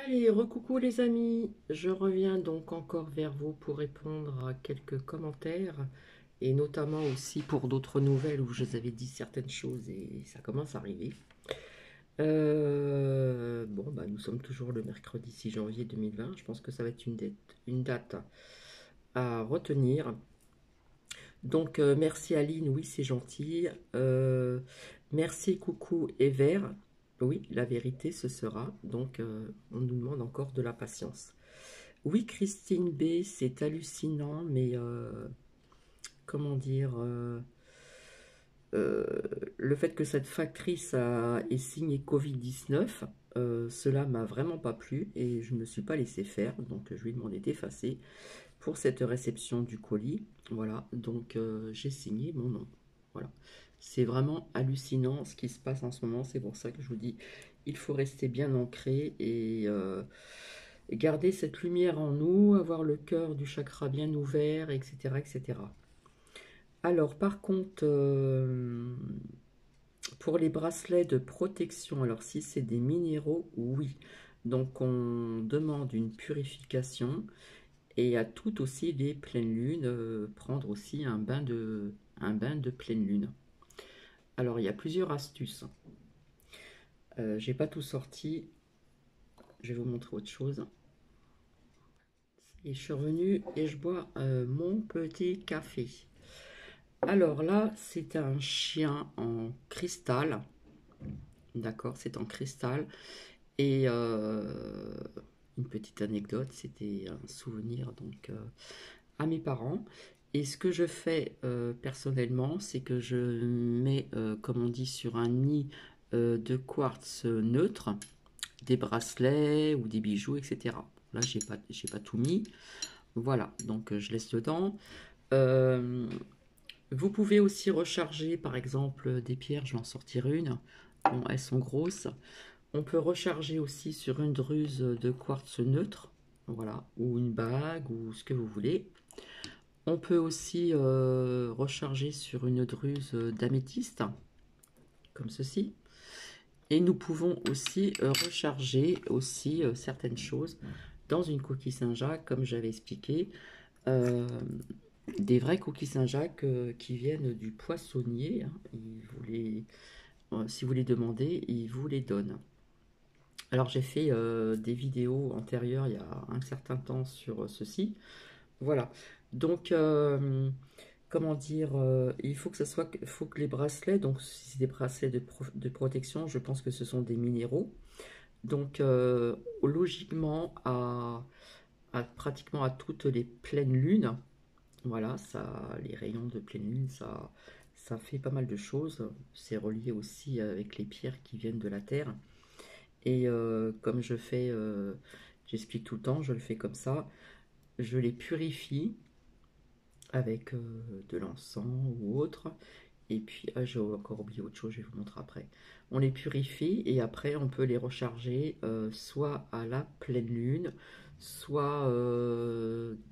Allez, recoucou les amis, je reviens donc encore vers vous pour répondre à quelques commentaires et notamment aussi pour d'autres nouvelles où je vous avais dit certaines choses et ça commence à arriver. Bon, bah, nous sommes toujours le mercredi 6 janvier 2020, je pense que ça va être une date à retenir. Donc merci Aline, oui c'est gentil. Merci coucou Ever, oui la vérité ce sera. Donc on nous demande encore de la patience. Oui, Christine B, c'est hallucinant, mais comment dire, euh, le fait que cette factrice ait signé Covid-19, cela m'a vraiment pas plu et je ne me suis pas laissé faire, donc je lui ai demandé d'effacer pour cette réception du colis. Voilà, donc j'ai signé mon nom. Voilà, c'est vraiment hallucinant ce qui se passe en ce moment, c'est pour ça que je vous dis, il faut rester bien ancré et garder cette lumière en nous, avoir le cœur du chakra bien ouvert, etc. etc. Alors, par contre, pour les bracelets de protection, alors si c'est des minéraux, oui. Donc, on demande une purification et à toutes aussi les pleines lunes, prendre aussi un bain de pleine lune. Alors, il y a plusieurs astuces. J'ai pas tout sorti, je vais vous montrer autre chose. Et je suis revenue et je bois mon petit café. Alors là, c'est un chien en cristal. D'accord, c'est en cristal. Et une petite anecdote, c'était un souvenir donc à mes parents. Et ce que je fais personnellement, c'est que je mets, comme on dit, sur un nid de quartz neutre, des bracelets ou des bijoux, etc. Là, j'ai pas tout mis. Voilà, donc je laisse dedans. Euh, Vous pouvez aussi recharger, par exemple, des pierres, je vais en sortir une. Bon, elles sont grosses. On peut recharger aussi sur une druse de quartz neutre, voilà, ou une bague, ou ce que vous voulez. On peut aussi recharger sur une druse d'améthyste, comme ceci. Et nous pouvons aussi recharger aussi certaines choses dans une coquille Saint-Jacques, comme j'avais expliqué. Euh, des vrais coquilles Saint-Jacques qui viennent du poissonnier, hein. Si vous les demandez, il vous les donne. Alors j'ai fait des vidéos antérieures il y a un certain temps sur ceci. Voilà. Donc comment dire, il faut que faut que les bracelets, donc si c'est des bracelets de protection, je pense que ce sont des minéraux. Donc logiquement pratiquement à toutes les pleines lunes, voilà, ça, les rayons de pleine lune, ça fait pas mal de choses. C'est relié aussi avec les pierres qui viennent de la Terre. Et comme j'explique tout le temps, je le fais comme ça. Je les purifie avec de l'encens ou autre. Et puis, j'ai encore oublié autre chose, je vais vous montrer après. On les purifie et après, on peut les recharger soit à la pleine lune, soit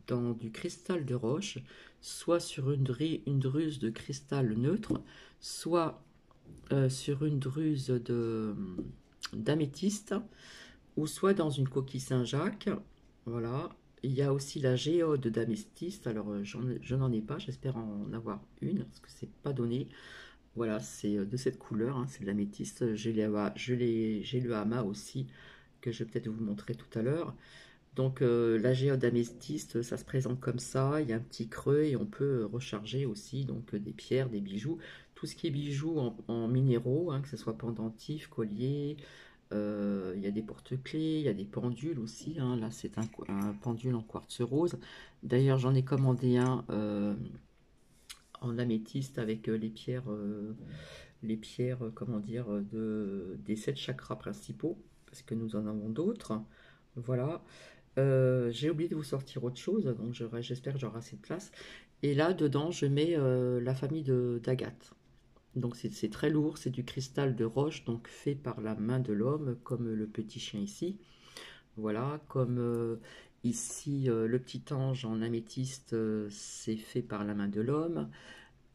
dans du cristal de roche, soit sur une druse de cristal neutre, soit sur une druse d'améthyste, ou soit dans une coquille Saint-Jacques. Voilà. Il y a aussi la géode d'améthyste. Alors, je n'en ai pas, j'espère en avoir une, parce que c'est pas donné. Voilà, c'est de cette couleur, hein, c'est de l'améthyste. J'ai le hama aussi, que je vais peut-être vous montrer tout à l'heure. Donc, la géode d'améthyste, ça se présente comme ça. Il y a un petit creux et on peut recharger aussi donc des pierres, des bijoux. Tout ce qui est bijoux en minéraux, hein, que ce soit pendentif, collier, il y a des porte-clés, il y a des pendules aussi, hein. Là, c'est un pendule en quartz rose. D'ailleurs, j'en ai commandé un en améthyste avec les pierres, comment dire, des 7 chakras principaux, parce que nous en avons d'autres. Voilà. J'ai oublié de vous sortir autre chose, donc j'espère que j'aurai assez de place. Et là, dedans, je mets la famille d'Agathe. Donc c'est très lourd, c'est du cristal de roche, donc fait par la main de l'homme, comme le petit chien ici. Voilà, comme ici le petit ange en améthyste, c'est fait par la main de l'homme.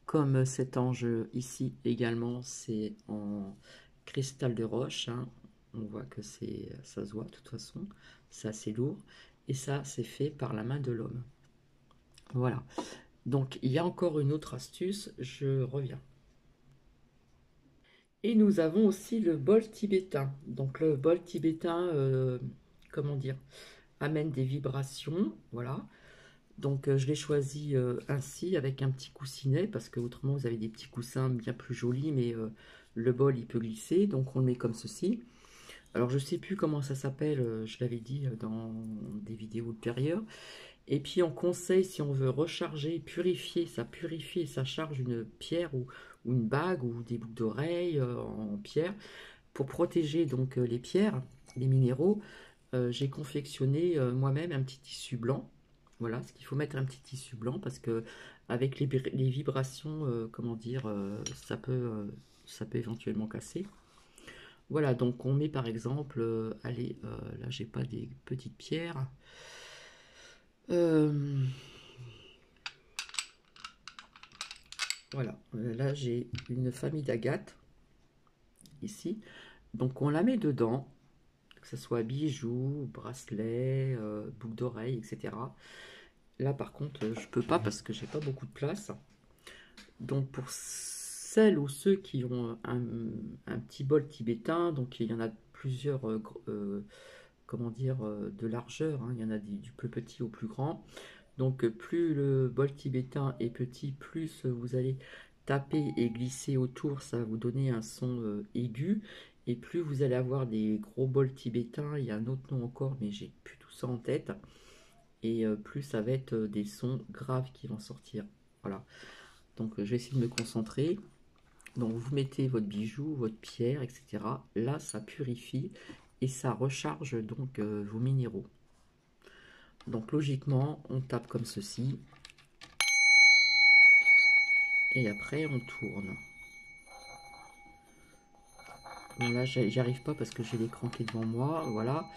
Comme cet ange ici également, c'est en cristal de roche, hein. On voit que ça se voit de toute façon, c'est assez lourd. Et ça, c'est fait par la main de l'homme. Voilà. Donc, il y a encore une autre astuce, je reviens. Et nous avons aussi le bol tibétain. Donc, le bol tibétain, comment dire, amène des vibrations, voilà. Donc, je l'ai choisi ainsi, avec un petit coussinet, parce que autrement, vous avez des petits coussins bien plus jolis, mais le bol, il peut glisser. Donc, on le met comme ceci. Alors, je ne sais plus comment ça s'appelle, je l'avais dit dans des vidéos ultérieures. Et puis on conseille, si on veut recharger, purifie et ça charge une pierre ou une bague ou des boucles d'oreilles en pierre. Pour protéger donc les pierres, les minéraux, j'ai confectionné moi-même un petit tissu blanc. Voilà, ce qu'il faut mettre un petit tissu blanc parce que avec les vibrations, comment dire, ça peut éventuellement casser. Voilà, donc on met par exemple, allez, là j'ai pas des petites pierres. Euh, Voilà, là j'ai une famille d'agates ici. Donc on la met dedans, que ce soit bijoux, bracelets, boucles d'oreilles, etc. Là par contre je peux pas parce que j'ai pas beaucoup de place. Donc pour celles ou ceux qui ont un petit bol tibétain, donc il y en a plusieurs, comment dire, de largeur, hein. Il y en a du plus petit au plus grand. Donc plus le bol tibétain est petit, plus vous allez taper et glisser autour, ça va vous donner un son aigu. Et plus vous allez avoir des gros bols tibétains, il y a un autre nom encore, mais j'ai plus tout ça en tête. Et plus ça va être des sons graves qui vont sortir. Voilà. Donc je vais essayer de me concentrer. Donc vous mettez votre bijou, votre pierre, etc. Là, ça purifie et ça recharge donc vos minéraux. Donc logiquement, on tape comme ceci. Et après, on tourne. Bon, là, j'y arrive pas parce que j'ai l'écran qui est devant moi. Voilà.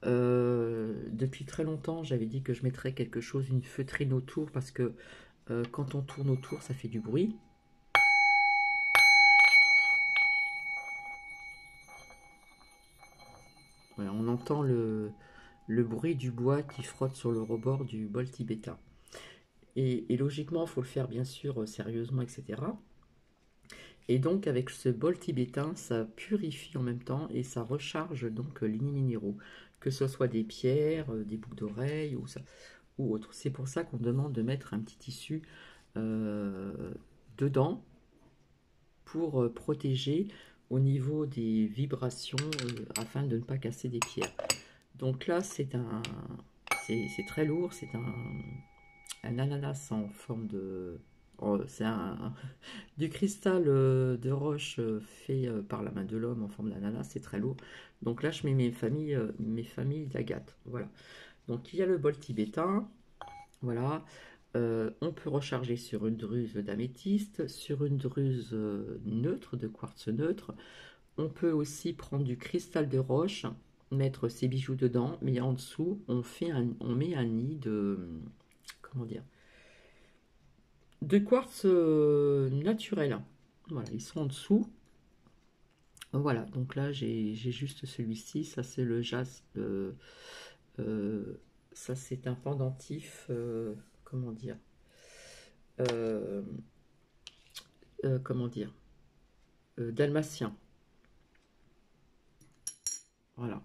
Depuis très longtemps, j'avais dit que je mettrais quelque chose, une feutrine autour, parce que quand on tourne autour, ça fait du bruit. Voilà, on entend le bruit du bois qui frotte sur le rebord du bol tibétain. Et logiquement, il faut le faire bien sûr sérieusement, etc. Et donc avec ce bol tibétain, ça purifie en même temps et ça recharge donc les minéraux, que ce soit des pierres, des boucles d'oreilles ou autre. C'est pour ça qu'on demande de mettre un petit tissu euh, dedans pour protéger au niveau des vibrations afin de ne pas casser des pierres. Donc là, c'est très lourd, c'est un ananas en forme de... oh, c'est du cristal de roche fait par la main de l'homme en forme d'ananas, c'est très lourd. Donc là, je mets mes familles d'agates. Voilà. Donc il y a le bol tibétain. Voilà. On peut recharger sur une druse d'améthyste, sur une druse neutre, de quartz neutre. On peut aussi prendre du cristal de roche, mettre ses bijoux dedans, mais en dessous, on met un nid de... Comment dire, de quartz naturel. Voilà, ils sont en dessous. Voilà, donc là j'ai juste celui-ci, ça c'est le jazz, euh, ça c'est un pendentif, comment dire, euh, comment dire, dalmatien. Voilà.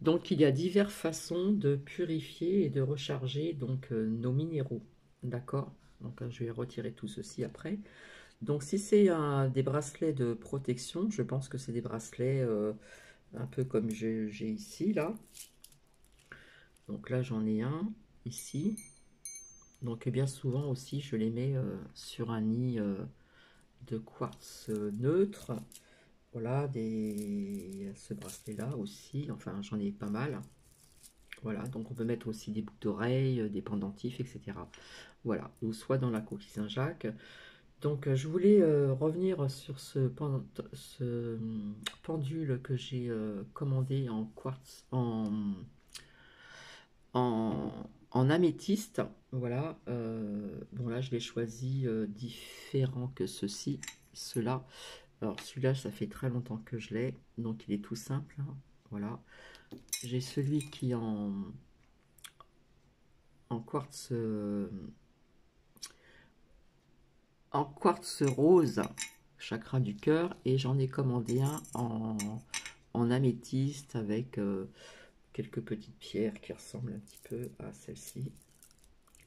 Donc il y a diverses façons de purifier et de recharger donc nos minéraux, d'accord. Donc je vais retirer tout ceci après. Donc si c'est des bracelets de protection, je pense que c'est des bracelets un peu comme j'ai ici là. Donc là j'en ai un ici. Donc bien souvent aussi je les mets sur un nid de quartz neutre. Voilà, ce bracelet là aussi, enfin j'en ai pas mal. Voilà, donc on peut mettre aussi des boucles d'oreilles, des pendentifs, etc. Voilà, ou soit dans la coquille Saint-Jacques. Donc je voulais revenir sur ce pendule que j'ai commandé en quartz, en, en améthyste. Voilà, bon là je l'ai choisi différent que ceux-là. Alors celui-là, ça fait très longtemps que je l'ai, donc il est tout simple, hein. Voilà. J'ai celui qui est en quartz, rose, chakra du cœur, et j'en ai commandé un en améthyste avec quelques petites pierres qui ressemblent un petit peu à celle-ci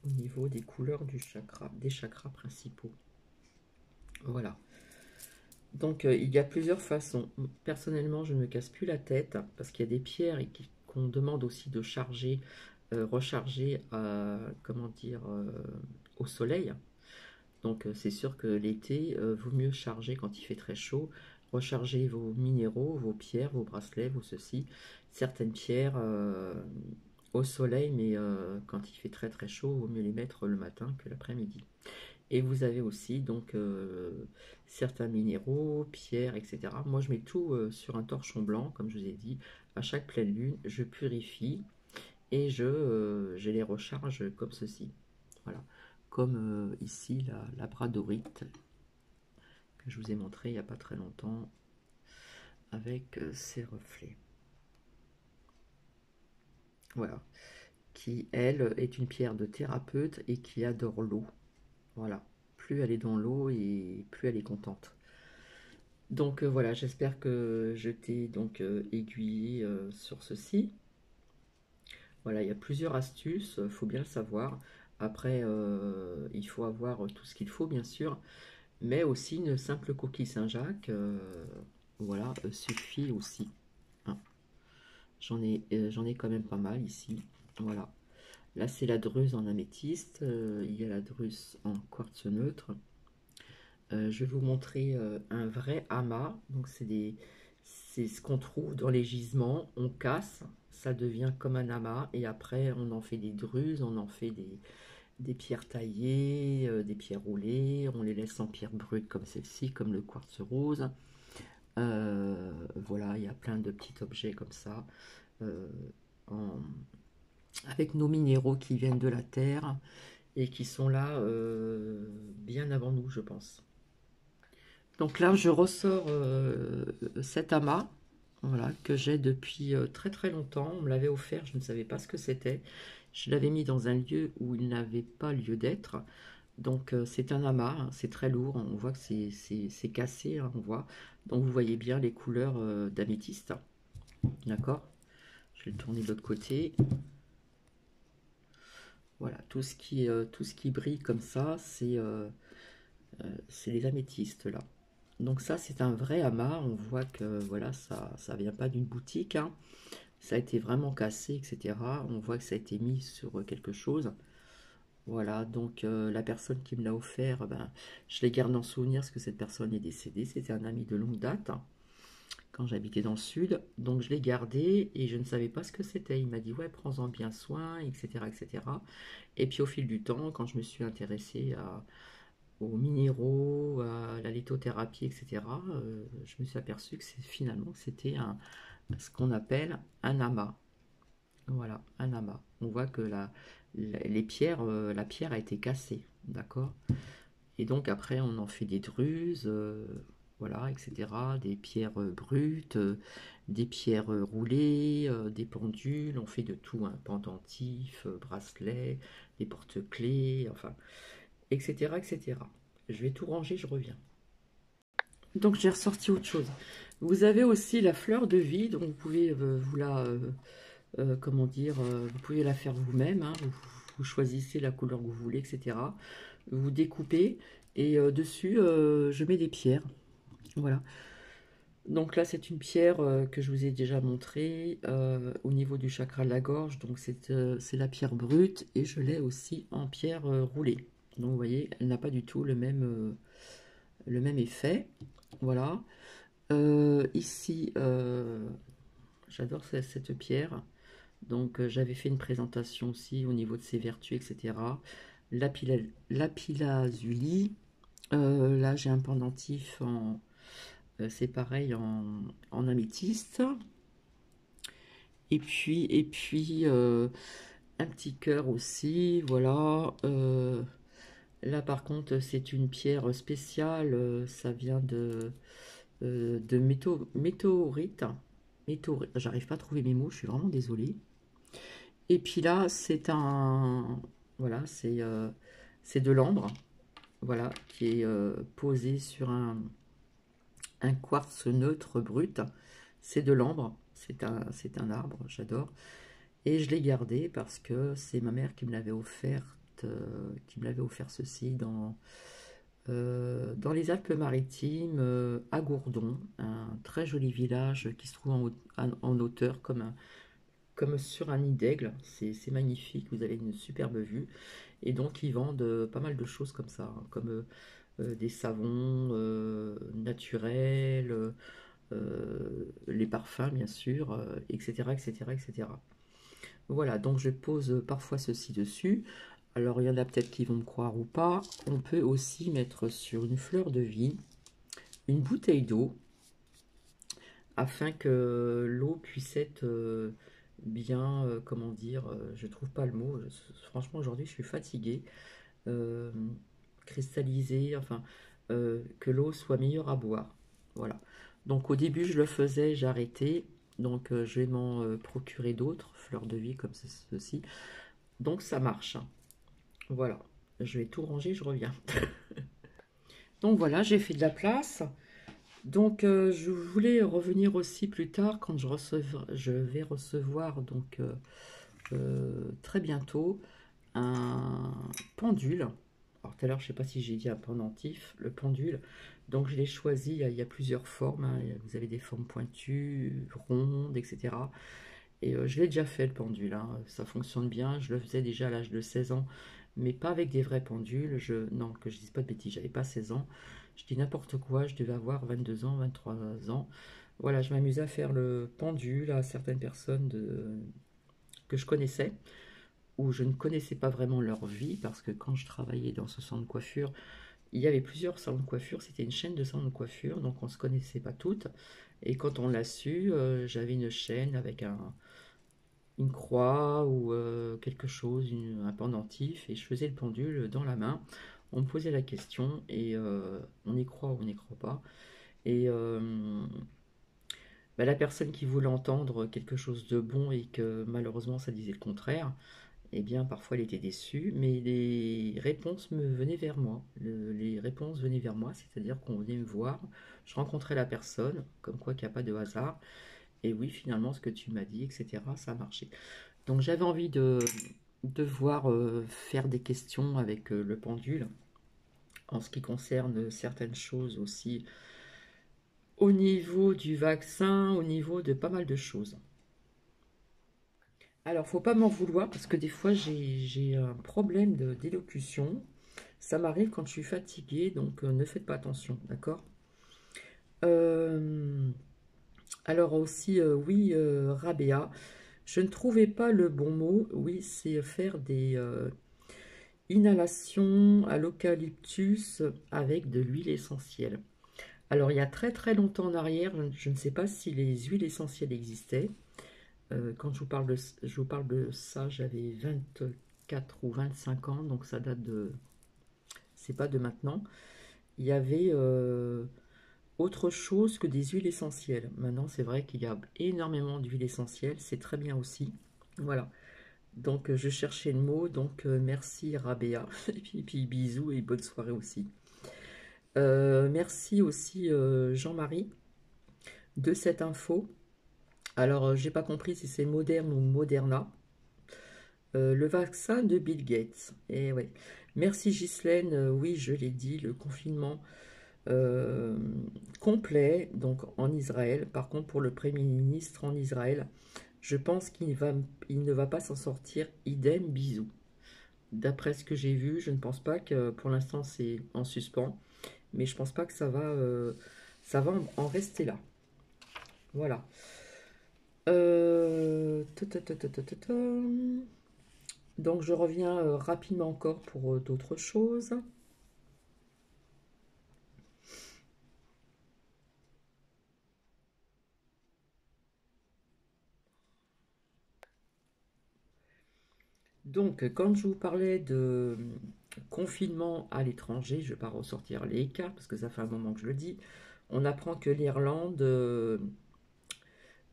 au niveau des couleurs du chakra, des chakras principaux. Voilà. Donc il y a plusieurs façons. Personnellement, je ne me casse plus la tête parce qu'il y a des pierres et qu'on demande aussi de charger, recharger, comment dire, au soleil. Donc c'est sûr que l'été, vaut mieux charger quand il fait très chaud, recharger vos minéraux, vos pierres, vos bracelets, vos ceci, certaines pierres au soleil, mais quand il fait très très chaud, il vaut mieux les mettre le matin que l'après-midi. Et vous avez aussi donc certains minéraux, pierres, etc. Moi je mets tout sur un torchon blanc, comme je vous ai dit, à chaque pleine lune, je purifie et je les recharge comme ceci. Voilà, comme ici la bradorite que je vous ai montré il n'y a pas très longtemps avec ses reflets. Voilà, qui elle est une pierre de thérapeute et qui adore l'eau. Voilà, plus elle est dans l'eau et plus elle est contente. Donc voilà, j'espère que je t'ai donc aiguillé sur ceci. Voilà, il y a plusieurs astuces, faut bien le savoir. Après, il faut avoir tout ce qu'il faut, bien sûr, mais aussi une simple coquille Saint-Jacques, voilà, suffit aussi, hein. J'en ai quand même pas mal ici. Voilà. Là, c'est la druse en améthyste. Il y a la druse en quartz neutre. Je vais vous montrer un vrai amas. Donc, c'est ce qu'on trouve dans les gisements. On casse, ça devient comme un amas. Et après, on en fait des druses, on en fait des pierres taillées, des pierres roulées. On les laisse en pierre brute comme celle-ci, comme le quartz rose. Voilà, il y a plein de petits objets comme ça. euh, en- avec nos minéraux qui viennent de la terre et qui sont là bien avant nous, je pense. Donc là, je ressors cet amas, voilà, que j'ai depuis très très longtemps. On me l'avait offert, je ne savais pas ce que c'était. Je l'avais mis dans un lieu où il n'avait pas lieu d'être. Donc c'est un amas, hein, c'est très lourd, on voit que c'est cassé, hein, on voit. Donc vous voyez bien les couleurs d'améthyste, d'accord? Je vais le tourner de l'autre côté. Voilà, tout ce qui brille comme ça, c'est les améthystes là. Donc ça, c'est un vrai amas. On voit que voilà, ça vient pas d'une boutique, hein. Ça a été vraiment cassé, etc. On voit que ça a été mis sur quelque chose. Voilà, donc la personne qui me l'a offert, ben, je les garde en souvenir parce que cette personne est décédée. C'était un ami de longue date, hein, quand j'habitais dans le sud. Donc je l'ai gardé et je ne savais pas ce que c'était. Il m'a dit, ouais, prends-en bien soin, etc., etc. Et puis au fil du temps, quand je me suis intéressée aux minéraux, à la lithothérapie, etc., je me suis aperçu que finalement c'était ce qu'on appelle un amas. Voilà, un amas. On voit que les pierres, la pierre a été cassée, d'accord? Et donc après on en fait des druses, voilà, etc., des pierres brutes, des pierres roulées, des pendules, on fait de tout, hein, pendentifs, bracelets, des porte-clés, enfin, etc., etc. Je vais tout ranger, je reviens. Donc j'ai ressorti autre chose. Vous avez aussi la fleur de vie, donc vous pouvez vous la, comment dire, vous pouvez la faire vous-même, hein. Vous choisissez la couleur que vous voulez, etc. Vous découpez et dessus je mets des pierres. Voilà. Donc là c'est une pierre que je vous ai déjà montrée au niveau du chakra de la gorge. Donc c'est la pierre brute et je l'ai aussi en pierre roulée. Donc vous voyez, elle n'a pas du tout le même effet. Voilà. Ici, j'adore cette pierre. Donc, j'avais fait une présentation aussi au niveau de ses vertus, etc. Lapis-lazuli. Là, j'ai un pendentif c'est pareil en améthyste. Et puis un petit cœur aussi. Voilà. Là, par contre, c'est une pierre spéciale. Ça vient de météorites. J'arrive pas à trouver mes mots, je suis vraiment désolée. Et puis là, c'est un... Voilà, c'est de l'ambre, voilà, qui est posé sur un quartz neutre brut. C'est de l'ambre, c'est un arbre, j'adore. Et je l'ai gardé parce que c'est ma mère qui me l'avait offert ceci dans les Alpes-Maritimes, à Gourdon, un très joli village qui se trouve en hauteur, comme sur un nid d'aigle. C'est magnifique, vous avez une superbe vue. Et donc ils vendent pas mal de choses comme ça, hein, comme des savons naturels, les parfums bien sûr, etc., etc., etc. Voilà, donc je pose parfois ceci dessus. Alors il y en a peut-être qui vont me croire ou pas. On peut aussi mettre sur une fleur de vie une bouteille d'eau afin que l'eau puisse être bien, comment dire, je trouve pas le mot. Franchement aujourd'hui je suis fatiguée. euh, Cristallisée, enfin que l'eau soit meilleure à boire. Voilà. Donc au début je le faisais, j'ai arrêté. Donc je vais m'en procurer d'autres fleurs de vie comme ceci. Donc ça marche. Voilà. Je vais tout ranger, je reviens. Donc voilà, j'ai fait de la place. Donc je voulais revenir aussi plus tard quand je vais recevoir donc très bientôt un pendule. Alors tout à l'heure, je ne sais pas si j'ai dit un pendentif, le pendule. Donc je l'ai choisi, il y a plusieurs formes, hein. Vous avez des formes pointues, rondes, etc. Et je l'ai déjà fait le pendule, hein. Ça fonctionne bien. Je le faisais déjà à l'âge de 16 ans, mais pas avec des vrais pendules. Non, que je dise pas de bêtises, j'avais pas 16 ans. Je dis n'importe quoi, je devais avoir 22 ans, 23 ans. Voilà, je m'amusais à faire le pendule à certaines personnes que je connaissais, ou je ne connaissais pas vraiment leur vie, parce que quand je travaillais dans ce salon de coiffure, il y avait plusieurs salons de coiffure, c'était une chaîne de salons de coiffure, donc on ne se connaissait pas toutes. Et quand on l'a su, j'avais une chaîne avec une croix ou quelque chose, un pendentif, et je faisais le pendule dans la main. On me posait la question et on y croit ou on n'y croit pas. Et bah, la personne qui voulait entendre quelque chose de bon et que malheureusement ça disait le contraire, eh bien parfois elle était déçue, mais les réponses me venaient vers moi. Les réponses venaient vers moi, c'est-à-dire qu'on venait me voir, je rencontrais la personne, comme quoi qu'il n'y a pas de hasard, et oui finalement ce que tu m'as dit, etc., ça a marché. Donc j'avais envie de voir faire des questions avec le pendule en ce qui concerne certaines choses aussi au niveau du vaccin, au niveau de pas mal de choses. Alors faut pas m'en vouloir parce que des fois j'ai un problème d'élocution. Ça m'arrive quand je suis fatiguée, donc ne faites pas attention, d'accord. Euh, alors aussi, oui, Rabea, je ne trouvais pas le bon mot. Oui, c'est faire des inhalation à l'eucalyptus avec de l'huile essentielle. Alors, il y a très très longtemps en arrière, je ne sais pas si les huiles essentielles existaient. Quand je vous parle de ça, j'avais 24 ou 25 ans, donc ça date de... C'est pas de maintenant. Il y avait autre chose que des huiles essentielles. Maintenant, c'est vrai qu'il y a énormément d'huiles essentielles, c'est très bien aussi. Voilà. Donc, je cherchais le mot, donc merci Rabea, et puis bisous et bonne soirée aussi. Merci aussi Jean-Marie de cette info. Alors, j'ai pas compris si c'est Moderne ou Moderna. Le vaccin de Bill Gates. Et ouais. Merci Ghislaine. Oui, je l'ai dit, le confinement euh, complet donc en Israël. Par contre, pour le Premier ministre en Israël, je pense il ne va pas s'en sortir. Idem, bisous. D'après ce que j'ai vu, je ne pense pas que pour l'instant c'est en suspens, mais je pense pas que ça va en rester là. Voilà. Ta. Donc je reviens rapidement encore pour d'autres choses. Donc quand je vous parlais de confinement à l'étranger, je ne vais pas ressortir les cas parce que ça fait un moment que je le dis. On apprend que l'Irlande...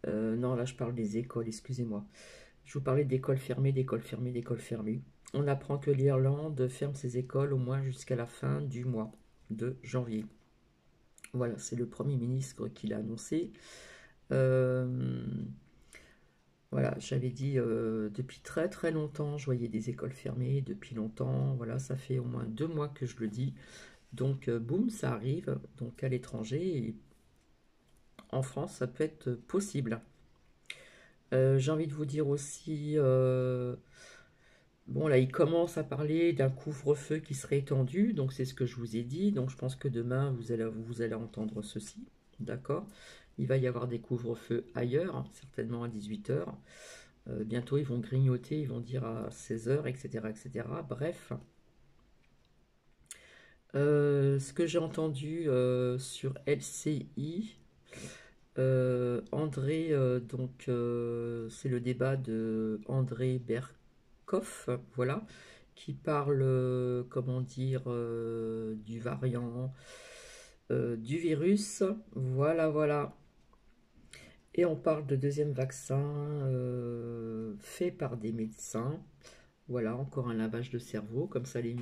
non, là je parle des écoles, excusez-moi. Je vous parlais d'écoles fermées, d'écoles fermées, d'écoles fermées. On apprend que l'Irlande ferme ses écoles au moins jusqu'à la fin du mois de janvier. Voilà, c'est le Premier ministre qui l'a annoncé. Euh, voilà, j'avais dit depuis très très longtemps, je voyais des écoles fermées depuis longtemps. Voilà, ça fait au moins 2 mois que je le dis. Donc, boum, ça arrive. Donc, à l'étranger, et en France, ça peut être possible. J'ai envie de vous dire aussi, bon là, il commence à parler d'un couvre-feu qui serait étendu, donc c'est ce que je vous ai dit. Donc, je pense que demain, vous allez entendre ceci, d'accord? Il va y avoir des couvre-feux ailleurs, hein, certainement à 18 heures. Bientôt, ils vont grignoter, ils vont dire à 16 heures, etc., etc. Bref, ce que j'ai entendu sur LCI, André, donc c'est le débat de André Berkoff, voilà, qui parle, comment dire, du variant, du virus, voilà, voilà. Et on parle de deuxième vaccin fait par des médecins. Voilà, encore un lavage de cerveau, comme ça les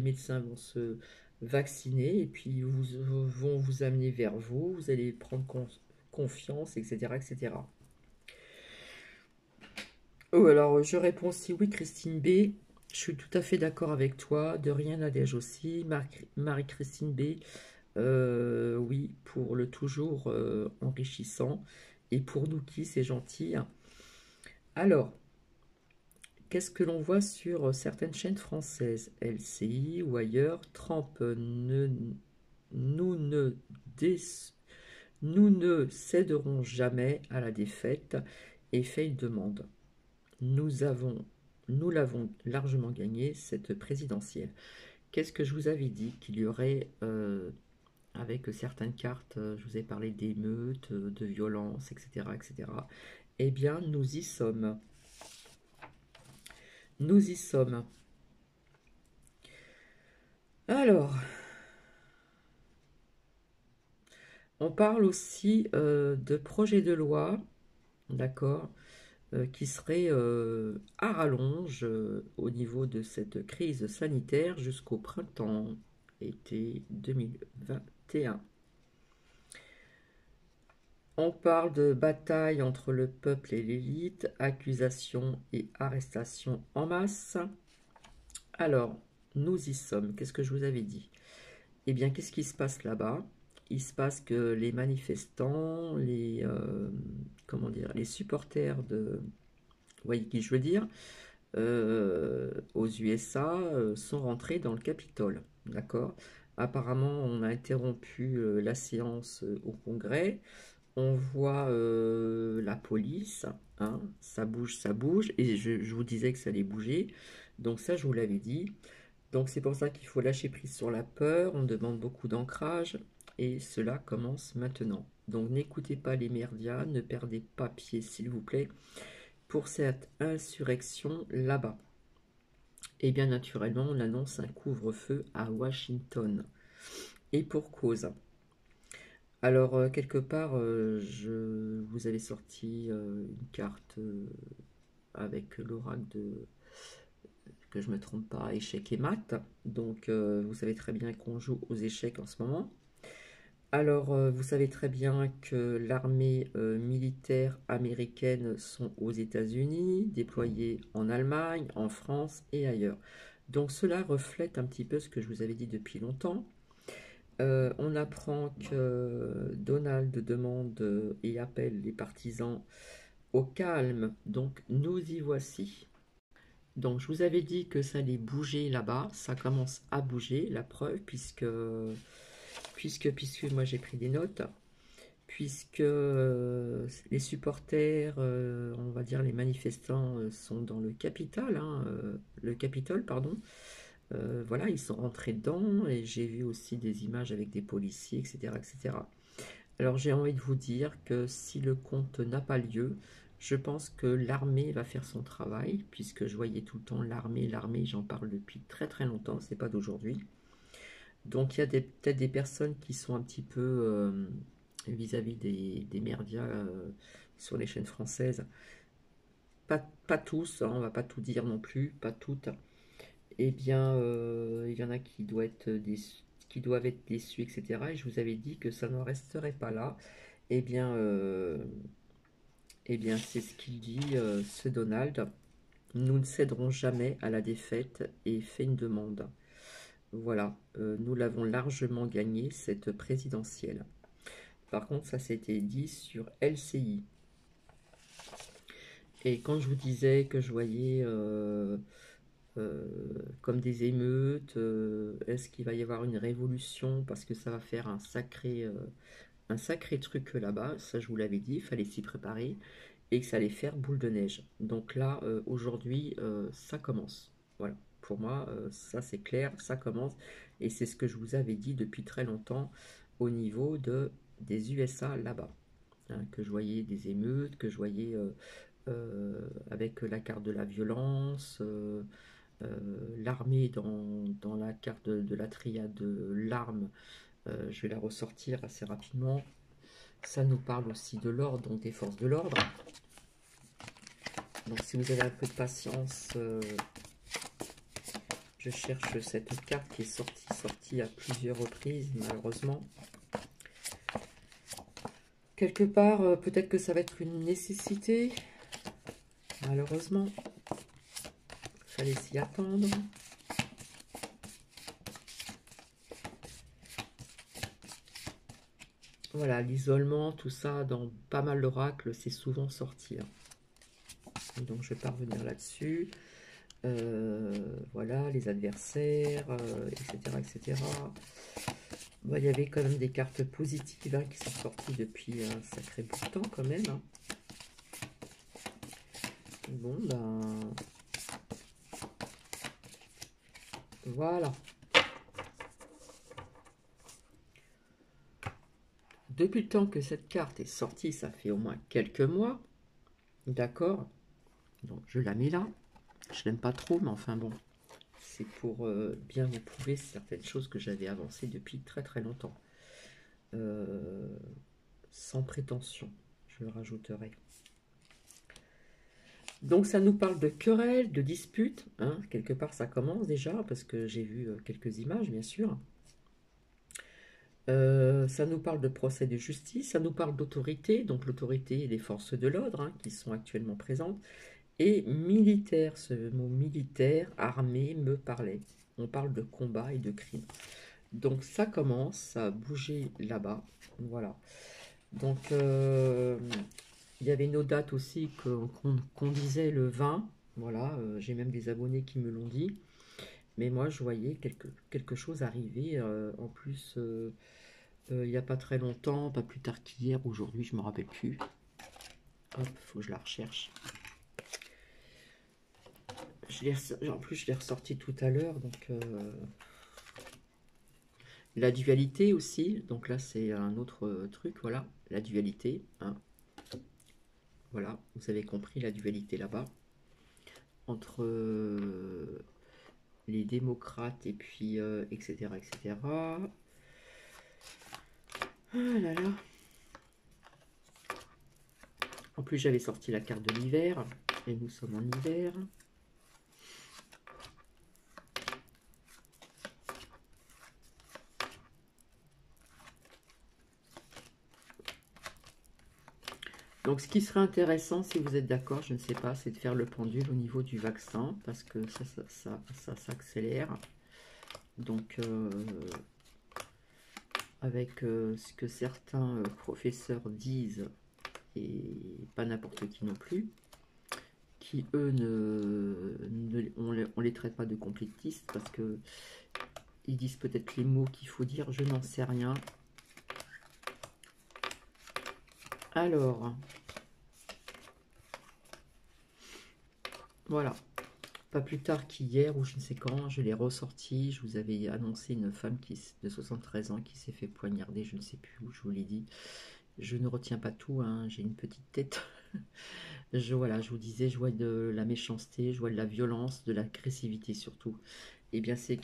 médecins vont se vacciner et puis vont vous amener vers vous, vous allez prendre confiance, etc., etc. Oh, alors je réponds aussi oui, Christine B. Je suis tout à fait d'accord avec toi. De rien Nadège aussi. Marie-Christine B. Oui, pour le toujours enrichissant. Et pour nous qui, c'est gentil. Alors, qu'est-ce que l'on voit sur certaines chaînes françaises, LCI ou ailleurs? Trump, nous, ne dé- nous ne céderons jamais à la défaite et fait une demande. Nous avons, nous l'avons largement gagné, cette présidentielle. Qu'est-ce que je vous avais dit? Qu'il y aurait, avec certaines cartes, je vous ai parlé d'émeutes, de violences, etc., etc. Eh bien, nous y sommes. Nous y sommes. Alors, on parle aussi de projet de loi, d'accord, qui serait à rallonge au niveau de cette crise sanitaire jusqu'au printemps, été 2021. On parle de bataille entre le peuple et l'élite, accusations et arrestations en masse. Alors, nous y sommes. Qu'est-ce que je vous avais dit? Eh bien, qu'est-ce qui se passe là-bas? Il se passe que les manifestants, comment dire, les supporters de, vous voyez qui je veux dire, aux USA sont rentrés dans le Capitole, d'accord? Apparemment, on a interrompu la séance au Congrès. On voit la police, hein, ça bouge, et je vous disais que ça allait bouger. Donc ça, je vous l'avais dit. Donc c'est pour ça qu'il faut lâcher prise sur la peur, on demande beaucoup d'ancrage, et cela commence maintenant. Donc n'écoutez pas les médias, ne perdez pas pied s'il vous plaît, pour cette insurrection là-bas. Et bien naturellement, on annonce un couvre-feu à Washington. Et pour cause. Alors, quelque part, je vous avais sorti une carte avec l'oracle de, que je ne me trompe pas, échecs et maths. Donc, vous savez très bien qu'on joue aux échecs en ce moment. Alors, vous savez très bien que l'armée militaire américaine sont aux États-Unis, déployée en Allemagne, en France et ailleurs. Donc, cela reflète un petit peu ce que je vous avais dit depuis longtemps. On apprend que Donald demande et appelle les partisans au calme. Donc, nous y voici. Donc, je vous avais dit que ça allait bouger là-bas. Ça commence à bouger, la preuve, puisque moi j'ai pris des notes, puisque les supporters, on va dire les manifestants, sont dans le Capitole, hein, le Capitole, pardon. Voilà, ils sont rentrés dedans et j'ai vu aussi des images avec des policiers, etc., etc. Alors j'ai envie de vous dire que si le compte n'a pas lieu, je pense que l'armée va faire son travail, puisque je voyais tout le temps l'armée, j'en parle depuis très très longtemps, c'est pas d'aujourd'hui. Donc il y a peut-être des personnes qui sont un petit peu vis-à-vis des médias sur les chaînes françaises. Pas tous, hein, on va pas tout dire non plus, pas toutes. Eh bien, il y en a qui doivent être déçus, etc. Et je vous avais dit que ça ne resterait pas là. Eh bien, c'est ce qu'il dit, ce Donald. Nous ne céderons jamais à la défaite et fait une demande. Voilà, nous l'avons largement gagné, cette présidentielle. Par contre, ça s'était dit sur LCI. Et quand je vous disais que je voyais comme des émeutes, est-ce qu'il va y avoir une révolution parce que ça va faire un sacré truc là-bas, ça je vous l'avais dit, il fallait s'y préparer, et que ça allait faire boule de neige. Donc là, aujourd'hui, ça commence. Voilà, pour moi, ça c'est clair, ça commence, et c'est ce que je vous avais dit depuis très longtemps au niveau des USA là-bas. Hein, que je voyais des émeutes, que je voyais avec la carte de la violence, l'armée dans la carte de la triade de l'arme, je vais la ressortir assez rapidement. Ça nous parle aussi de l'ordre, donc des forces de l'ordre. Donc si vous avez un peu de patience, je cherche cette carte qui est sortie à plusieurs reprises, malheureusement. Quelque part, peut-être que ça va être une nécessité, malheureusement. Il fallait s'y attendre. Voilà, l'isolement, tout ça, dans pas mal d'oracles, c'est souvent sorti. Hein. Donc je vais pas revenir là-dessus. Voilà, les adversaires, etc., etc. Bon, il y avait quand même des cartes positives hein, qui sont sorties depuis un sacré bout de temps quand même. Hein. Bon, ben... Voilà. Depuis le temps que cette carte est sortie, ça fait au moins quelques mois. D'accord. Donc je la mets là. Je l'aime pas trop, mais enfin bon. C'est pour bien vous prouver certaines choses que j'avais avancées depuis très très longtemps. Sans prétention, je le rajouterai. Donc ça nous parle de querelles, de disputes. Hein. Quelque part ça commence déjà, parce que j'ai vu quelques images bien sûr. Ça nous parle de procès de justice, ça nous parle d'autorité, donc l'autorité et les forces de l'ordre hein, qui sont actuellement présentes. Et militaire, ce mot militaire, armé, me parlait. On parle de combat et de crime. Donc ça commence à bouger là-bas. Voilà. Donc il y avait une autre date aussi qu'on disait le 20. Voilà, j'ai même des abonnés qui me l'ont dit. Mais moi, je voyais quelque chose arriver. En plus, il n'y a pas très longtemps, pas plus tard qu'hier, aujourd'hui, je ne me rappelle plus. Hop, faut que je la recherche. En plus, je l'ai ressorti tout à l'heure. Donc, la dualité aussi. Donc là, c'est un autre truc. Voilà, la dualité. Hein. Voilà, vous avez compris la dualité là-bas. Entre les démocrates et puis etc. etc. Ah là là. En plus j'avais sorti la carte de l'hiver et nous sommes en hiver. Donc ce qui serait intéressant, si vous êtes d'accord, je ne sais pas, c'est de faire le pendule au niveau du vaccin, parce que ça s'accélère. Donc avec ce que certains professeurs disent, et pas n'importe qui non plus, qui eux on les traite pas de complétistes, parce que ils disent peut-être les mots qu'il faut dire, je n'en sais rien. Alors, voilà. Pas plus tard qu'hier, ou je ne sais quand, je l'ai ressorti. Je vous avais annoncé une femme de 73 ans qui s'est fait poignarder, je ne sais plus où, je vous l'ai dit. Je ne retiens pas tout, hein, j'ai une petite tête. Voilà, je vous disais, je vois de la méchanceté, je vois de la violence, de l'agressivité surtout. Et bien, c'est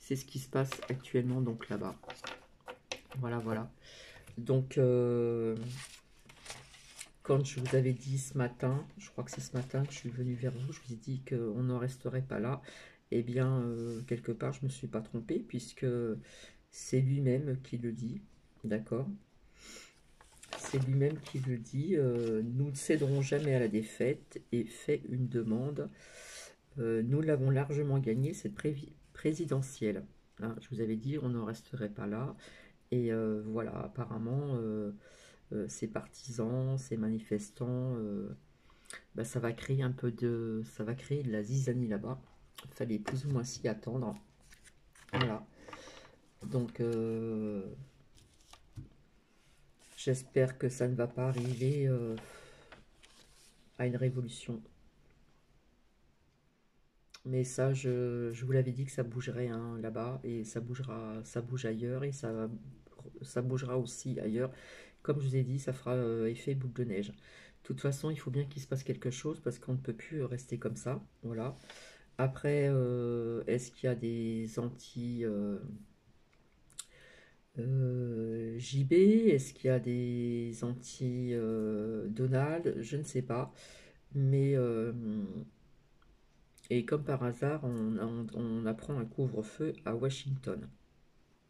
c'est ce qui se passe actuellement donc là-bas. Voilà, voilà. Donc, quand je vous avais dit ce matin, je crois que c'est ce matin que je suis venue vers vous, je vous ai dit qu'on n'en resterait pas là. Eh bien, quelque part, je ne me suis pas trompée, puisque c'est lui-même qui le dit, d'accord? C'est lui-même qui le dit, nous ne céderons jamais à la défaite et fait une demande. Nous l'avons largement gagné, cette présidentielle. Hein, je vous avais dit, on n'en resterait pas là. Et voilà, apparemment, ces partisans, ces manifestants, bah, ça va créer un peu de, ça va créer de la zizanie là-bas. Il fallait plus ou moins s'y attendre. Voilà. Donc, j'espère que ça ne va pas arriver à une révolution. Mais ça, je vous l'avais dit que ça bougerait hein, là-bas, et ça bougera, ça bouge ailleurs, et ça bougera aussi ailleurs. Comme je vous ai dit, ça fera effet boule de neige. De toute façon, il faut bien qu'il se passe quelque chose, parce qu'on ne peut plus rester comme ça. Voilà. Après, est-ce qu'il y a des anti-JB? Est-ce qu'il y a des anti-Donald? Je ne sais pas. Mais... et comme par hasard, on apprend un couvre-feu à Washington,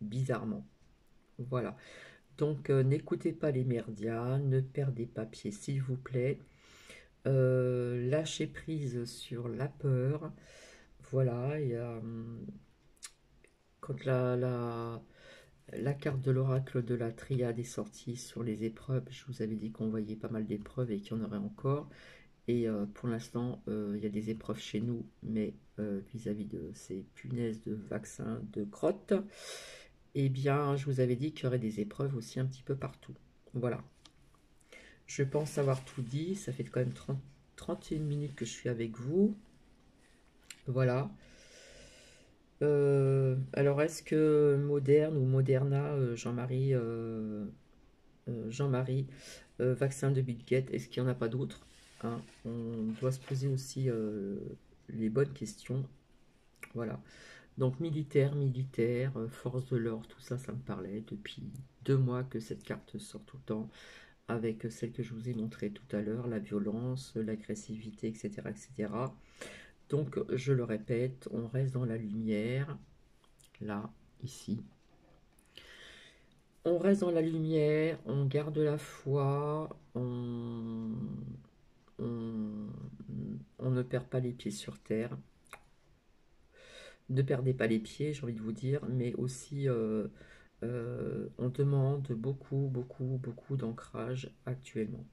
bizarrement. Voilà. Donc, n'écoutez pas les médias, ne perdez pas pied, s'il vous plaît. Lâchez prise sur la peur. Voilà. Et, quand la carte de l'oracle de la triade est sortie sur les épreuves, je vous avais dit qu'on voyait pas mal d'épreuves et qu'il y en aurait encore. Et pour l'instant, il y a des épreuves chez nous, mais vis-à-vis de ces punaises de vaccins de crottes, eh bien, je vous avais dit qu'il y aurait des épreuves aussi un petit peu partout. Voilà. Je pense avoir tout dit. Ça fait quand même 31 minutes que je suis avec vous. Voilà. Alors, est-ce que Moderne ou Moderna, Jean-Marie, vaccin de Bill Gates, est-ce qu'il n'y en a pas d'autres? Hein, on doit se poser aussi les bonnes questions. Voilà. Donc militaire, force de l'ordre, tout ça, ça me parlait depuis 2 mois que cette carte sort tout le temps, avec celle que je vous ai montrée tout à l'heure, la violence, l'agressivité, etc., etc. Donc je le répète, on reste dans la lumière, là, ici. On reste dans la lumière, on garde la foi, on ne perd pas les pieds sur terre. Ne perdez pas les pieds, j'ai envie de vous dire, mais aussi on demande beaucoup, beaucoup, beaucoup d'ancrage actuellement.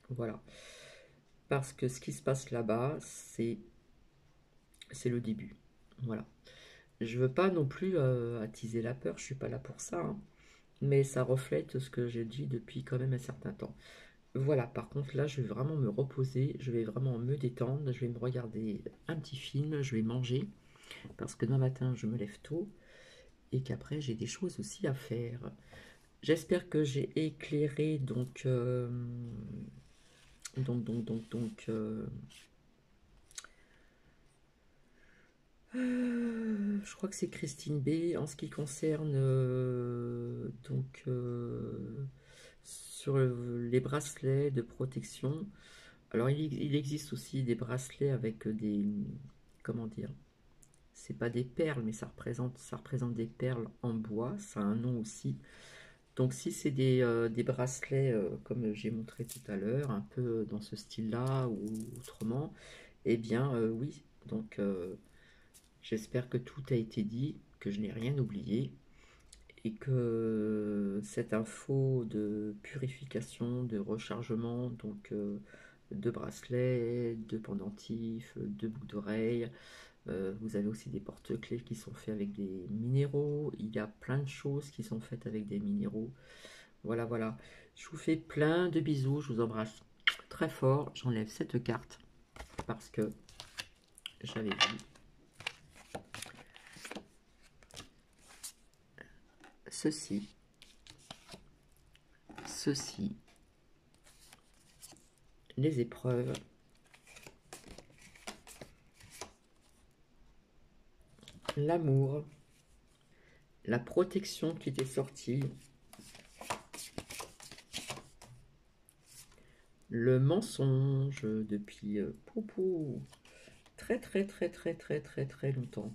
Voilà. Parce que ce qui se passe là-bas, c'est le début. Voilà. Je veux pas non plus attiser la peur, je suis pas là pour ça, hein, mais ça reflète ce que j'ai dit depuis quand même un certain temps. Voilà, par contre là, je vais vraiment me reposer, je vais vraiment me détendre, je vais me regarder un petit film, je vais manger, parce que demain matin, je me lève tôt, et qu'après, j'ai des choses aussi à faire. J'espère que j'ai éclairé, je crois que c'est Christine B. En ce qui concerne sur les bracelets de protection. Alors il existe aussi des bracelets avec des, comment dire, c'est pas des perles, mais ça représente des perles en bois. Ça a un nom aussi. Donc si c'est des bracelets comme j'ai montré tout à l'heure, un peu dans ce style-là ou autrement, eh bien oui. Donc j'espère que tout a été dit, que je n'ai rien oublié, et que cette info de purification, de rechargement, de bracelets, de pendentifs, de boucles d'oreilles, vous avez aussi des porte-clés qui sont faits avec des minéraux, il y a plein de choses qui sont faites avec des minéraux. Voilà, voilà. Je vous fais plein de bisous, je vous embrasse très fort. J'enlève cette carte parce que j'avais vu ceci, les épreuves, l'amour, la protection qui était sortie, le mensonge depuis très très très très très très très longtemps.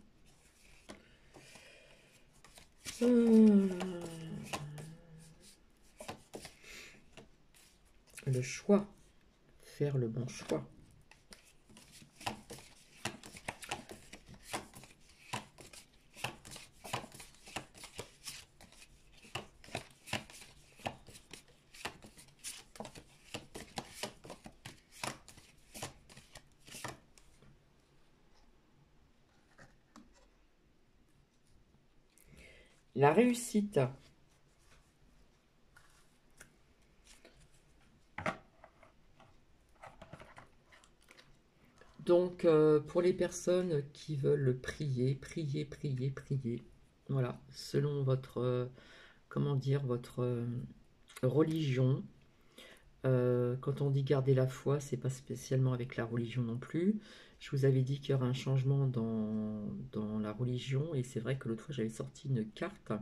Le choix, faire le bon choix. La réussite. Donc, pour les personnes qui veulent prier, prier, prier, prier, voilà, selon votre, comment dire, votre religion. Quand on dit garder la foi, c'est pas spécialement avec la religion non plus. Je vous avais dit qu'il y aura un changement dans la religion, et c'est vrai que l'autre fois j'avais sorti une carte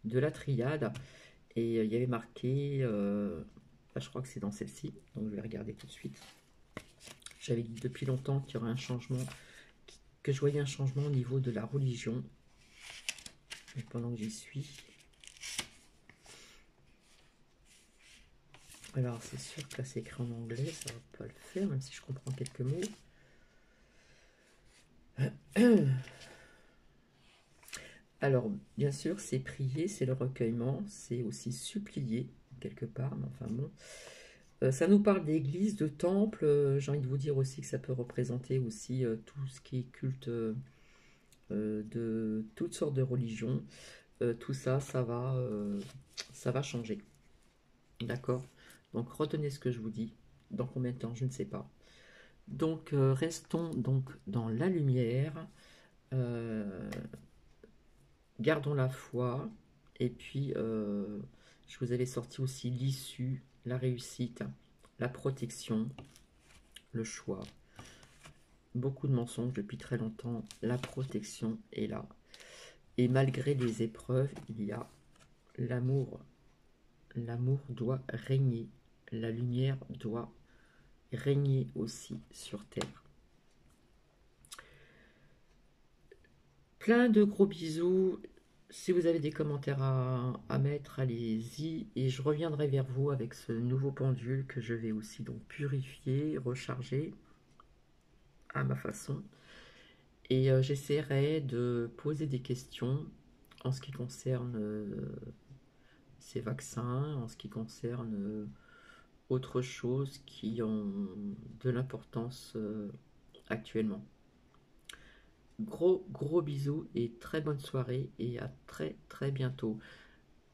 de la triade, et il y avait marqué, je crois que c'est dans celle-ci, donc je vais regarder tout de suite. J'avais dit depuis longtemps qu'il y aurait un changement, que je voyais un changement au niveau de la religion. Et pendant que j'y suis. Alors c'est sûr que là c'est écrit en anglais, ça va pas le faire, même si je comprends quelques mots. Alors, bien sûr, c'est prier, c'est le recueillement, c'est aussi supplier, quelque part, mais enfin bon. Ça nous parle d'église, de temple, j'ai envie de vous dire aussi que ça peut représenter aussi tout ce qui est culte de toutes sortes de religions. Tout ça, ça va changer. D'accord? Donc, retenez ce que je vous dis. Dans combien de temps, je ne sais pas. Donc, restons donc dans la lumière. Gardons la foi, et puis je vous avais sorti aussi l'issue, la réussite, la protection, le choix. Beaucoup de mensonges depuis très longtemps, la protection est là. Et malgré les épreuves, il y a l'amour. L'amour doit régner, la lumière doit régner aussi sur terre. Plein de gros bisous. Si vous avez des commentaires à mettre, allez-y. Et je reviendrai vers vous avec ce nouveau pendule que je vais aussi donc purifier, recharger à ma façon. Et j'essaierai de poser des questions en ce qui concerne ces vaccins, en ce qui concerne autre chose qui ont de l'importance actuellement. Gros bisous et très bonne soirée, et à très très bientôt.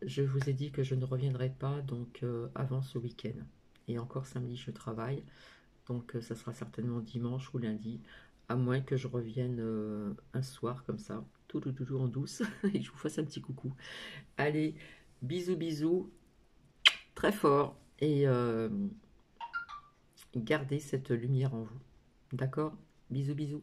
Je vous ai dit que je ne reviendrai pas donc avant ce week-end. Et encore samedi je travaille, donc ça sera certainement dimanche ou lundi, à moins que je revienne un soir comme ça, tout en douce, et je vous fasse un petit coucou. Allez, bisous bisous, très fort, et gardez cette lumière en vous. D'accord? Bisous bisous.